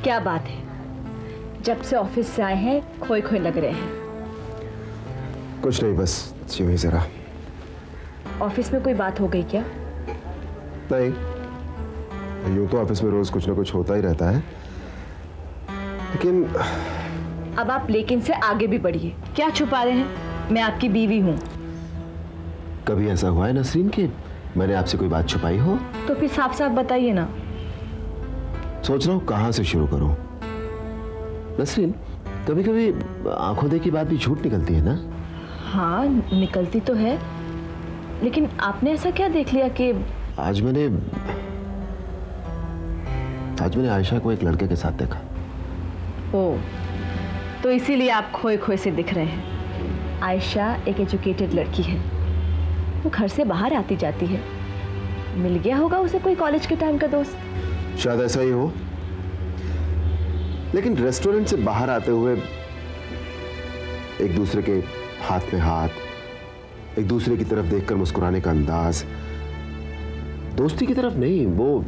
क्या बात है, जब से ऑफिस से आए हैं खोए खोए लग रहे हैं। कुछ नहीं, बस यूं ही जरा। ऑफिस में कोई बात हो गई क्या? नहीं, यूं तो ऑफिस में रोज कुछ ना कुछ होता ही रहता है, लेकिन अब आप लेकिन से आगे भी बढ़िए। क्या छुपा रहे हैं? मैं आपकी बीवी हूँ। कभी ऐसा हुआ है नसरीन कि मैंने आपसे कोई बात छुपाई हो? तो फिर साफ साफ बताइए ना। सोच रहा हूँ कहाँ से शुरू करूँ। नसरीन, कभी कभी आंखों देखी बात भी झूठ निकलती है ना? हाँ, निकलती तो है, लेकिन आपने ऐसा क्या देख लिया कि? आज मैंने आयशा को एक लड़के के साथ देखा। ओ, तो इसीलिए आप खोए खोए से दिख रहे हैं। आयशा एक एजुकेटेड लड़की है, वो घर से बाहर आती जाती है। मिल गया होगा उसे कोई कॉलेज के टाइम का दोस्त। शायद ऐसा ही हो, लेकिन रेस्टोरेंट से बाहर आते हुए एक दूसरे के हाथ में हाथ, एक दूसरे की तरफ देखकर मुस्कुराने का अंदाज, दोस्ती की तरफ नहीं, वो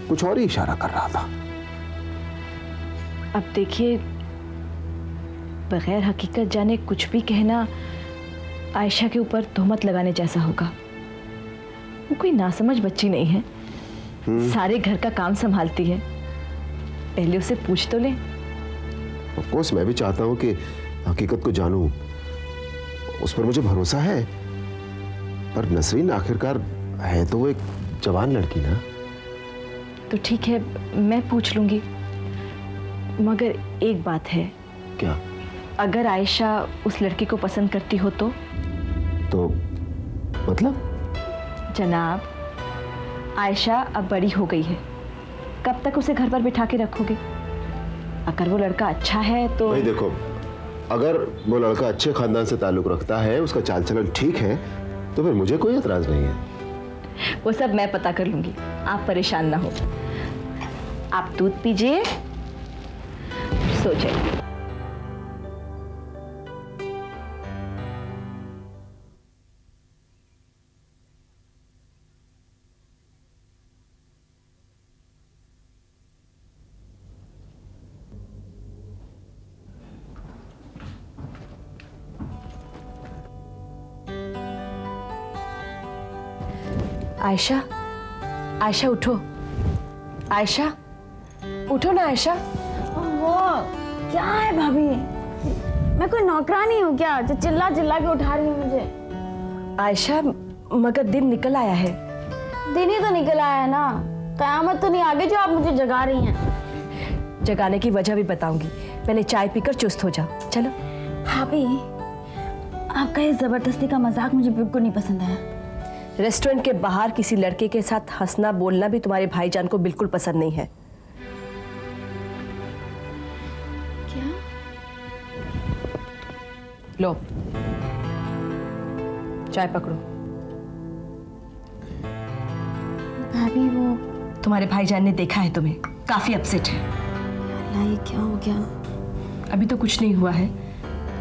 कुछ और ही इशारा कर रहा था। अब देखिए, बगैर हकीकत जाने कुछ भी कहना आयशा के ऊपर तोहमत लगाने जैसा होगा। वो कोई नासमझ बच्ची नहीं है, सारे घर का काम संभालती है। पहले उसे पूछ तो लें। ऑफ कोर्स मैं भी चाहता हूं कि हकीकत को जानूं, उस पर मुझे भरोसा है, पर नसरीन आखिरकार है तो वो एक जवान लड़की ना। तो ठीक है, मैं पूछ लूंगी, मगर एक बात है। क्या? अगर आयशा उस लड़की को पसंद करती हो तो मतलब? जनाब, आयशा अब बड़ी हो गई है, कब तक उसे घर पर बिठा के रखोगे? अगर वो लड़का अच्छा है तो भाई देखो, अगर वो लड़का अच्छे खानदान से ताल्लुक रखता है, उसका चाल चलन ठीक है, तो फिर मुझे कोई एतराज नहीं है। वो सब मैं पता कर लूंगी, आप परेशान ना हो। आप दूध पीजिए, सो जाइए। आयशा, आयशा उठो। आयशा उठो ना। आयशा, वो क्या है भाभी? मैं कोई नौकरानी हूँ क्या जो चिल्ला चिल्ला के उठा रही हूँ मुझे? आयशा, मगर दिन निकल आया है। दिन ही तो निकल आया है ना, कयामत तो नहीं आगे जो आप मुझे जगा रही हैं। जगाने की वजह भी बताऊंगी, पहले चाय पीकर चुस्त हो जाओ। चलो। भाभी, आपका ये जबरदस्ती का मजाक मुझे बिल्कुल नहीं पसंद आया। रेस्टोरेंट के बाहर किसी लड़के के साथ हंसना बोलना भी तुम्हारे भाईजान को बिल्कुल पसंद नहीं है। क्या? लो, चाय पकड़ो। भाभी, वो तुम्हारे भाईजान ने देखा है तुम्हें, काफी अपसेट है। अल्लाह, ये क्या हो गया? अभी तो कुछ नहीं हुआ है,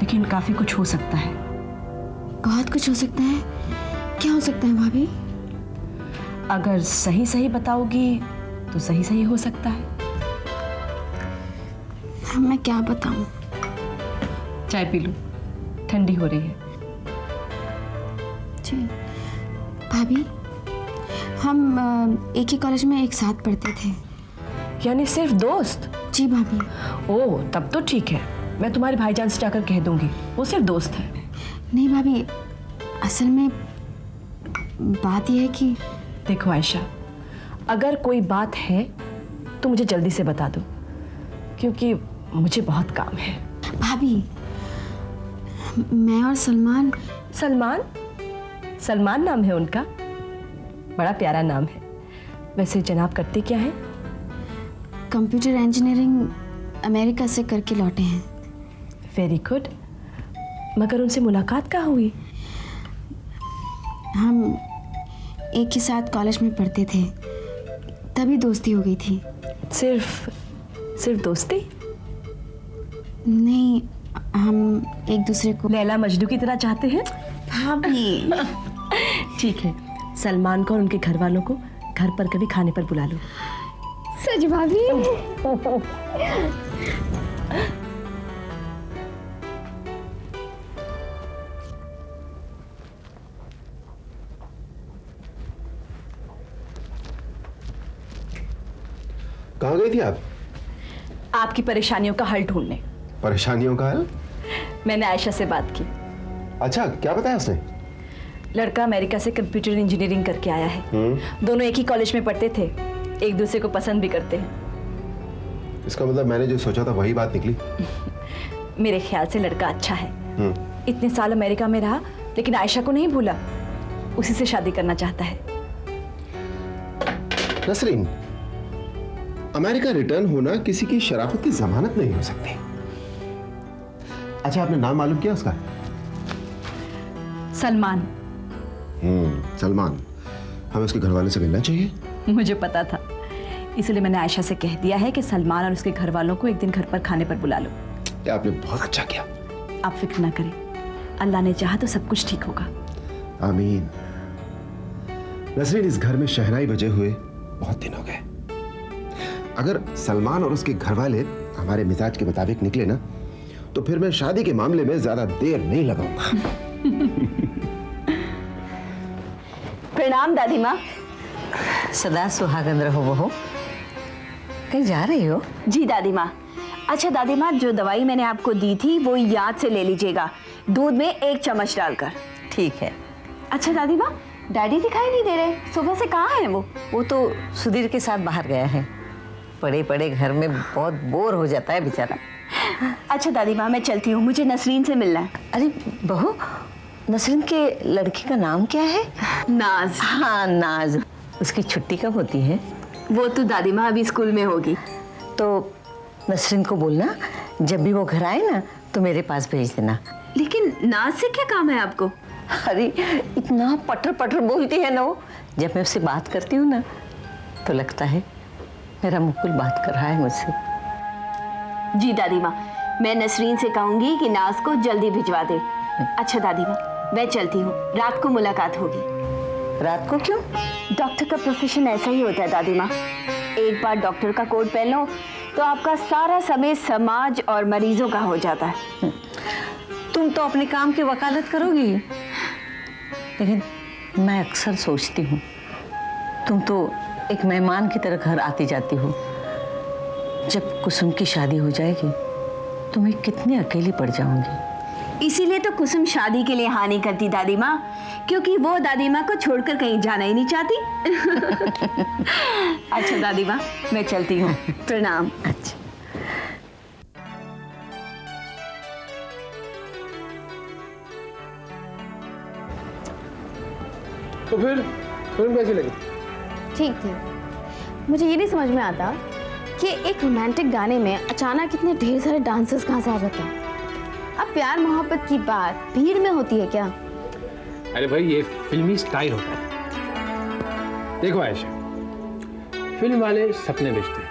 लेकिन काफी कुछ हो सकता है। बहुत कुछ हो सकता है। क्या हो सकता है भाभी? अगर सही सही बताओगी तो सही सही हो सकता है। मैं क्या बताऊं? चाय पी लो, ठंडी हो रही है। जी भाभी, हम एक ही कॉलेज में एक साथ पढ़ते थे। यानी सिर्फ दोस्त? जी भाभी। ओह, तब तो ठीक है, मैं तुम्हारे भाईजान से जाकर कह दूंगी वो सिर्फ दोस्त है। नहीं भाभी, असल में बात यह है कि देखो आयशा, अगर कोई बात है तो मुझे जल्दी से बता दो, क्योंकि मुझे बहुत काम है। भाभी, मैं और सलमान। सलमान नाम है उनका? बड़ा प्यारा नाम है। वैसे जनाब करते क्या है? कंप्यूटर इंजीनियरिंग अमेरिका से करके लौटे हैं। Very good. मगर उनसे मुलाकात कहाँ हुई? हम एक ही साथ कॉलेज में पढ़ते थे, तभी दोस्ती हो गई थी। सिर्फ दोस्ती? नहीं, हम एक दूसरे को लैला मजनू की तरह चाहते हैं। भाभी ठीक है, सलमान को और उनके घर वालों को घर पर कभी खाने पर बुला लो। सच भाभी। कहाँ गई थी आप? आपकी परेशानियों का हल ढूंढने। परेशानियों का हल? मैंने आयशा से बात की। अच्छा, क्या बताया उसने? लड़का अमेरिका से कंप्यूटर इंजीनियरिंग करके आया है। दोनों एक ही कॉलेज में पढ़ते थे, एक दूसरे को पसंद भी करते हैं। इसका मतलब मैंने जो सोचा था वही बात निकली। मेरे ख्याल से लड़का अच्छा है। इतने साल अमेरिका में रहा लेकिन आयशा को नहीं भूला, उसी से शादी करना चाहता है। नसरीन, अमेरिका रिटर्न होना किसी की शराफत की जमानत नहीं हो सकती। अच्छा, आपने नाम मालूम किया उसका? सलमान। सलमान। हमें उसके घर वाले से मिलना चाहिए। मुझे पता था, इसलिए मैंने आयशा से कह दिया है कि सलमान और उसके घर वालों को एक दिन घर पर खाने पर बुला लो। ये आपने बहुत अच्छा किया। आप फिक्र ना करें, अल्लाह ने चाहा तो सब कुछ ठीक होगा। आमीन। नसरीन, इस घर में शहनाई बजे हुए बहुत दिन हो गए। अगर सलमान और उसके घर वाले हमारे मिजाज के मुताबिक निकले ना, तो फिर मैं शादी के मामले में ज्यादा देर नहीं लगाऊंगा। प्रणाम दादी माँ। सदा सुहागन रहो बहू। कहीं जा रही हो? जी दादी माँ। अच्छा दादी माँ, जो दवाई मैंने आपको दी थी वो याद से ले लीजिएगा, दूध में 1 चम्मच डालकर। ठीक है। अच्छा दादी माँ, डैडी दिखाई नहीं दे रहे, सुबह से कहाँ हैं वो? वो तो सुधीर के साथ बाहर गया है। पड़े पड़े घर में बहुत बोर हो जाता है बेचारा। अच्छा दादी माँ, मैं चलती हूँ, मुझे नसरीन से मिलना है। अरे बहू, नसरीन के लड़की का नाम क्या है? नाज। हाँ, नाज। उसकी छुट्टी कब होती है? वो तो दादी माँ अभी स्कूल में होगी। तो नसरीन को बोलना जब भी वो घर आए ना तो मेरे पास भेज देना। लेकिन नाज से क्या काम है आपको? अरे इतना पटर पटर बोलती है ना वो, जब मैं उससे बात करती हूँ ना तो लगता है मेरा मुकुल बात कर रहा है मुझसे। जी दादी माँ, मैं नसरीन से कहूंगी कि नाज को जल्दी भिजवा दे। अच्छा दादी माँ, मैं चलती हूँ, रात को मुलाकात होगी। रात को क्यों? डॉक्टर का प्रोफेशन ऐसा ही होता है दादी माँ। एक बार डॉक्टर का कोट पहन लो तो आपका सारा समय समाज और मरीजों का हो जाता है। तुम तो अपने काम की वकालत करोगी, लेकिन मैं अक्सर सोचती हूँ तुम तो एक मेहमान की तरह घर आती जाती हो। जब कुसुम की शादी हो जाएगी तो मैं कितनी अकेली पड़ जाऊंगी। इसीलिए तो कुसुम शादी के लिए हाँ नहीं करती दादी माँ, क्योंकि वो दादी माँ को छोड़कर कहीं जाना ही नहीं चाहती। अच्छा दादी माँ, मैं चलती हूँ, प्रणाम। अच्छा। तो फिर फिल्म कैसी लगी? ठीक थी। मुझे ये नहीं समझ में आता कि एक रोमांटिक गाने में अचानक इतने ढेर सारे डांसर्स कहाँ से आ जाते हैं। अब प्यार मोहब्बत की बात भीड़ में होती है क्या? अरे भाई, ये फिल्मी स्टाइल होता है। देखो आयशा, फिल्म वाले सपने बेचते हैं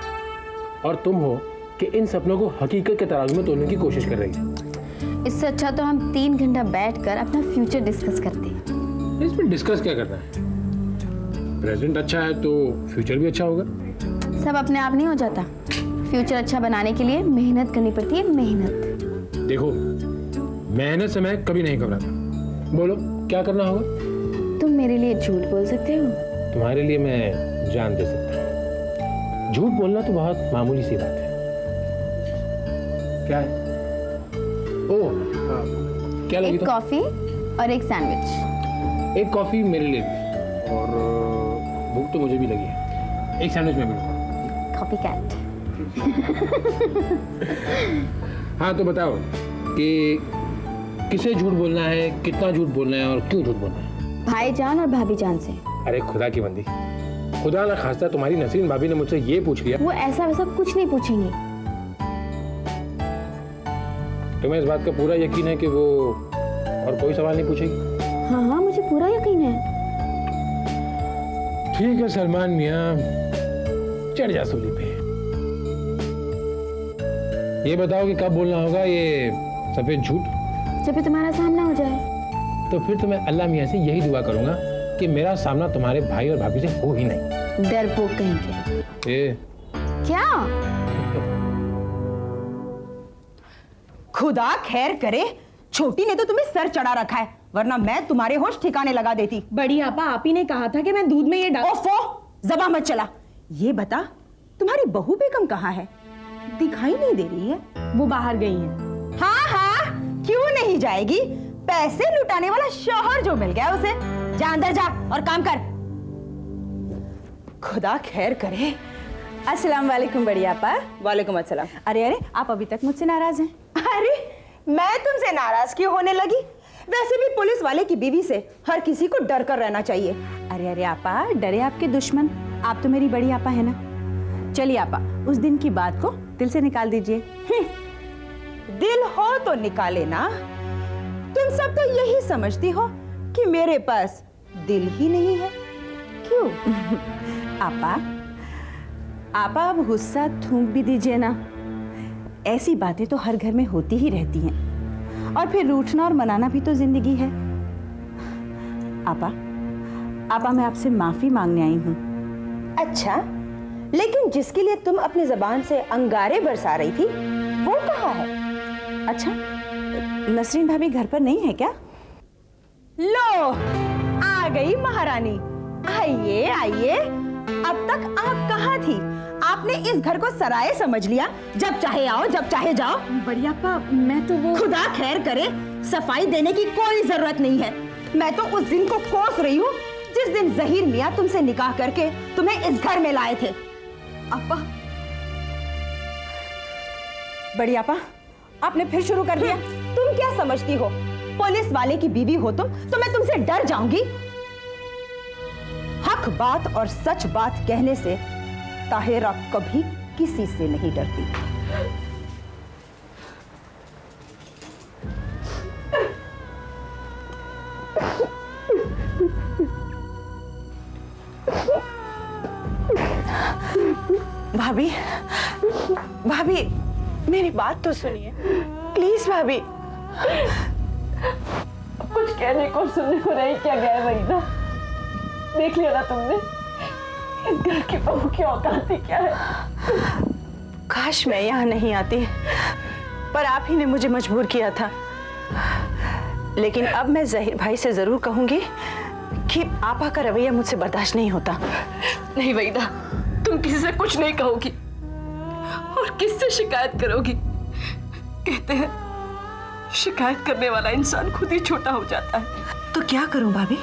और तुम हो कि इन सपनों को हकीकत के तराजू में तोड़ने की कोशिश कर रही है। इससे अच्छा तो हम 3 घंटा बैठकर अपना फ्यूचर डिस्कस करते हैं। इसमें डिस्कस क्या करना है? प्रेजेंट अच्छा है तो फ्यूचर भी अच्छा होगा। सब अपने आप नहीं हो जाता। फ्यूचर अच्छा बनाने के लिए मेहनत करनी पड़ती है, मेहनत। देखो, मेहनत से मैं कभी नहीं घबराता। बोलो क्या करना होगा? तुम मेरे लिए झूठ बोल सकते हो? तुम्हारे लिए मैं जान दे सकता हूँ। झूठ बोलना तो बहुत मामूली सी बात है। क्या है? ओह, क्या लगी? एक कॉफी और एक सैंडविच। एक कॉफी मेरे लिए भी, और भूख तो मुझे भी लगी है। एक सैंडविच में भी। Copy cat. हाँ, तो बताओ कि किसे झूठ बोलना है, कितना झूठ बोलना है और क्यों झूठ बोलना है? भाईजान और भाभी जान से। अरे खुदा की बंदी, खुदा ना खास्ता तुम्हारी नसरीन भाभी ने मुझसे ये पूछ लिया। वो ऐसा वैसा कुछ नहीं पूछेंगी। तुम्हें इस बात का पूरा यकीन है कि वो और कोई सवाल नहीं पूछेगी? हाँ हाँ, मुझे पूरा यकीन है। ठीक है सलमान मियाँ, चढ़ जा सूली पे। ये बताओ कि कब बोलना होगा ये सफेद झूठ? जब भी तुम्हारा सामना हो जाए। तो फिर तो मैं अल्लाह मियाँ से यही दुआ करूंगा कि मेरा सामना तुम्हारे भाई और भाभी से हो ही नहीं। डरपोक कहेंगे। क्या? खुदा खैर करे, छोटी ने तो तुम्हें सर चढ़ा रखा है, वरना मैं तुम्हारे होश ठिकाने लगा देती। बड़ी आपा, आप ही ने कहा था कि मैं दूध में ये डाल। ओफो, ज़बान मत चला। ये बता, तुम्हारी बहू बेगम कहाँ है? दिखाई नहीं दे रही है। वो बाहर गई हैं। हाँ हाँ, क्यों नहीं जाएगी? पैसे लुटाने वाला शौहर जो मिल गया उसे। जा अंदर जा और काम कर। खुदा खैर करे। अस्सलाम वालेकुम बड़ी आपा। वालेकुम अस्सलाम। अरे अरे, आप अभी तक मुझसे नाराज हैं? अरे, मैं तुमसे नाराज क्यों होने लगी? वैसे भी पुलिस वाले की बीवी से हर किसी को डर कर रहना चाहिए। अरे अरे आपा, डरे आपके दुश्मन, आप तो मेरी बड़ी आपा है ना। चलिए आपा, उस दिन की बात को दिल से निकाल दीजिए। दिल हो तो निकाले ना। तुम सब तो यही समझती हो कि मेरे पास दिल ही नहीं है। क्यों? आपा, आपा अब गुस्सा थूक भी दीजिए ना। ऐसी बातें तो हर घर में होती ही रहती हैं, और फिर रूठना और मनाना भी तो जिंदगी है। आपा, आपा मैं आपसे माफी मांगने आई हूँ। अच्छा, लेकिन जिसके लिए तुम अपनी जबान से अंगारे बरसा रही थी, वो कहाँ है? अच्छा, नसरीन भाभी घर पर नहीं है क्या? लो, आ गई महारानी। आइए आइए। अब तक आप कहाँ थी? आपने इस घर को सराय समझ लिया, जब चाहे आओ जब चाहे जाओ। बड़ी आपा, मैं तो वो। खुदा खैर करे, सफाई देने की कोई जरूरत नहीं है। मैं तो उस दिन को कोस रही हूँ जिस दिन जहीर मियाँ तुमसे निकाह करके तुम्हें इस घर में लाए थे। आपा, बड़ी आपा, आपने फिर शुरू कर दिया। तुम क्या समझती हो, पुलिस वाले की बीवी हो तुम, तो मैं तुमसे डर जाऊंगी? हक बात और सच बात कहने से ताहिरा कभी किसी से नहीं डरती। भाभी, भाभी, मेरी बात तो सुनिए प्लीज। भाभी, कुछ कहने को सुनने को नहीं, क्या गया वहीदा? देख लिया ना तुमने, इस घर की बहू की औकात ही क्या है। काश मैं यहाँ नहीं आती, पर आप ही ने मुझे मजबूर किया था। लेकिन अब मैं जहीर भाई से जरूर कहूंगी कि आपा का रवैया मुझसे बर्दाश्त नहीं होता। नहीं वहीदा, तुम किसी से कुछ नहीं कहोगी और किससे शिकायत करोगी? कहते हैं शिकायत करने वाला इंसान खुद ही छोटा हो जाता है। तो क्या करूं भाभी,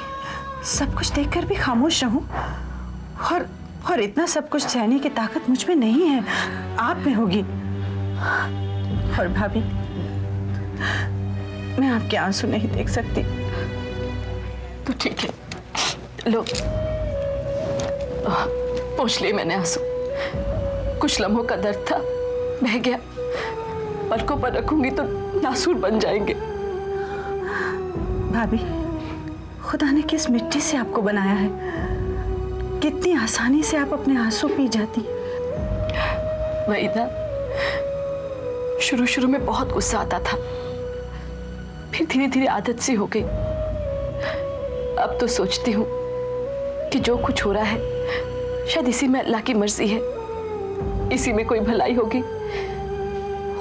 सब कुछ देखकर भी खामोश रहूं? और इतना सब कुछ सहने की ताकत मुझ में नहीं है, आप में होगी। और भाभी, मैं आपके आंसू नहीं देख सकती। तो ठीक है, लो पोंछ लिए मैंने आंसू। कुछ लम्हों का दर्द था, बह गया। पलकों पर रखूंगी तो नासूर बन जाएंगे। भाभी, खुदा ने किस मिट्टी से आपको बनाया है? कितनी आसानी से आप अपने आंसू पी जाती। वहीदा, शुरू शुरू में बहुत गुस्सा आता था, फिर धीरे धीरे आदत सी हो गई। अब तो सोचती हूँ कि जो कुछ हो रहा है शायद इसी में अल्लाह की मर्जी है, इसी में कोई भलाई होगी।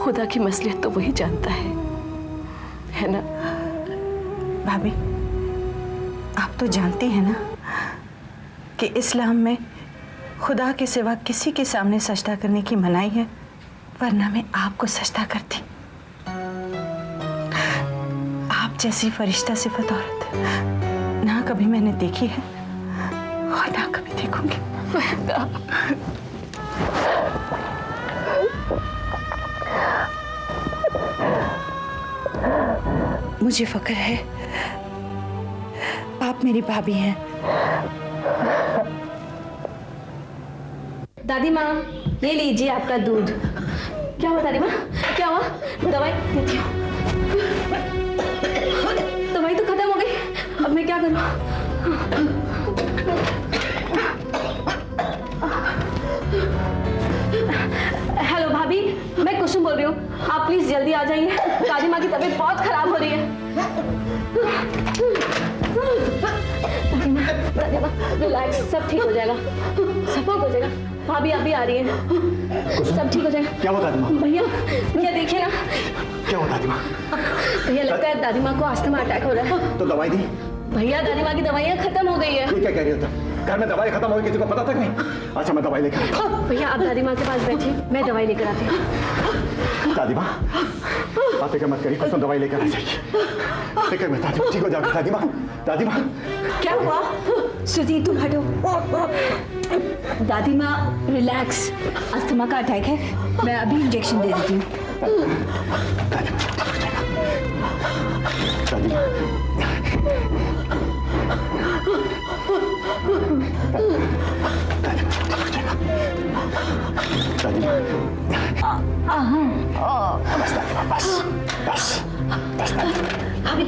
खुदा की मसलियत तो वही जानता है ना? भाभी, आप तो जानती हैं ना कि इस्लाम में खुदा के सिवा किसी के सामने सजदा करने की मनाही है, वरना मैं आपको सजदा करती। आप जैसी फरिश्ता सिफत औरत ना कभी मैंने देखी है और ना कभी देखूंगी। मुझे फक्र है आप मेरी भाभी हैं। दादी माँ, ये लीजिए आपका दूध। क्या हुआ दादी माँ, क्या हुआ? दवाई देती हूँ। दवाई तो खत्म हो गई, अब मैं क्या करूँ? हेलो भाभी, मैं कुसुम बोल रही हूँ। आप प्लीज जल्दी आ जाइए, दादी माँ की तबीयत बहुत खराब हो रही है। दादी माँ, दादी माँ रिलैक्स, सब ठीक हो जाएगा, सब ठीक हो जाएगा। भाभी अभी आ रही है, सब ठीक हो जाएगा। क्या हुआ दादी माँ? भैया भैया देखिए ना, क्या हुआ दादी माँ? भैया लगता है दादी माँ को अस्थमा अटैक हो रहा है। तो दवाई दी? भैया दादी माँ की दवाइयाँ खत्म हो गई है। ये क्या कह रही हो तुम? घर में दवाई खत्म हो गई, किसी को पता तक नहीं? अच्छा मैं दवाई लेकर आता हूँ। भैया आप दादी माँ के पास बैठिए, मैं दवाई लेकर आती हूँ। दादी माँ आप फिक्र मत करिए, कुछ दवाई लेकर आ जाइए। फिक्र मत, दादी ठीक हो जाओगे। दादी माँ, दादी माँ क्या हुआ? सुधीर तुम हटो। दादी माँ रिलैक्स, अस्थमा का अटैक है, मैं अभी इंजेक्शन दे देती हूँ। दादी माँ ठीक हो जाएगा। दादी माँ दादी माँ बस दादी माँ बस बस बस दादी अभी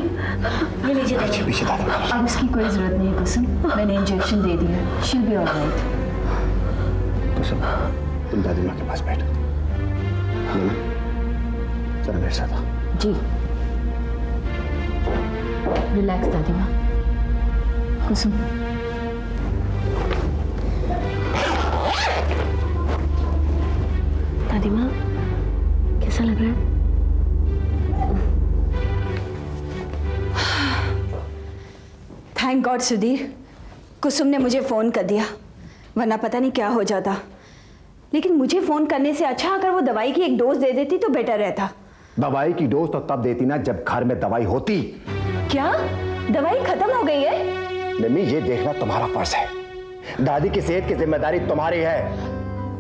ये लीजिए पीछे पीछे दादी माँ। अब इसकी कोई जरूरत नहीं है कुसुम, मैंने इंजेक्शन दे दिया, शी विल बी ऑलराइट। कुसुम तुम दादी माँ के पास बैठो। नैना जरा मेरे साथ आओ। जी रिलैक्स दादी माँ। कुसुम दादी माँ कैसा लग रहा है? थैंक गॉड सुधीर, कुसुम ने मुझे फ़ोन कर दिया, वरना पता नहीं क्या हो जाता। लेकिन मुझे फ़ोन करने से अच्छा अगर वो दवाई की एक डोज दे देती तो बेटर रहता। दवाई की डोज तो तब देती ना जब घर में दवाई होती। क्या दवाई खत्म हो गई है? मम्मी ये देखना तुम्हारा फर्ज है, दादी की सेहत की जिम्मेदारी तुम्हारी है।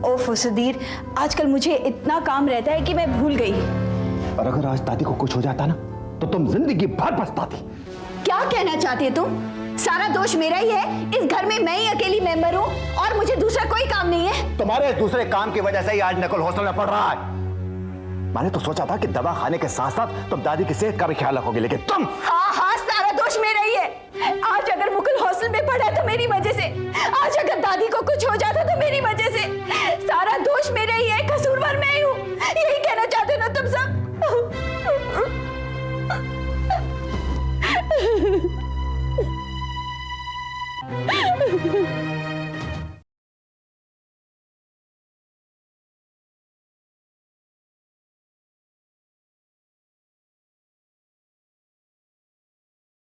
ओफो सुधीर, आजकल मुझे इतना काम रहता है कि मैं भूल गई। और अगर आज दादी को कुछ हो जाता ना तो तुम जिंदगी भर पछताती। क्या कहना चाहती है तुम? सारा दोष मेरा ही है, इस घर में मैं ही अकेली मेंबर हूँ और मुझे दूसरा कोई काम नहीं है। तुम्हारे इस दूसरे काम की वजह से ही आज नकुल हॉस्टल में पड़ रहा है। मैंने तो सोचा था कि दवा खाने के साथ साथ तुम दादी की सेहत का भी ख्याल रखोगे, लेकिन तुम। हाँ सारा दोष मेरा ही है। आज अगर मुकुल हॉस्टल में पड़ा तो मेरी वजह से, आज अगर दादी को कुछ हो जाता तो मेरी वजह से। सारा दोष मेरा ही है, कसूरवार मैं ही हूँ, यही कहना चाहते हो ना तुम सब?